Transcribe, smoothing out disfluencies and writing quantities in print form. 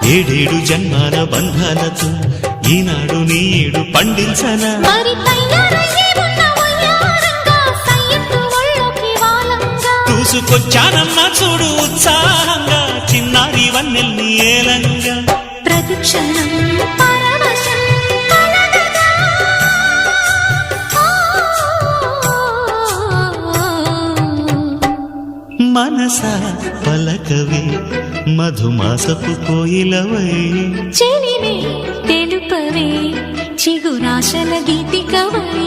ఏడేడు జన్మాల బంధాలతో ఈనాడు నీడు పండించనా మరి తయారయ్యే ఉన్న వయ్యారంగా సయ్యత్తు ఒళ్ళోకి వాలంగా చూసుకొచ్చానమ్మా చూడు ఉత్సాహంగా చిన్నారి వన్నెల్ని ఏలంగా ప్రతిక్షణం పరవశం కలగగా. మనసా పలకవే మధుమాసపు కోయిలవై చెలిమే తెలుపవే చిగురాశల గీతికవై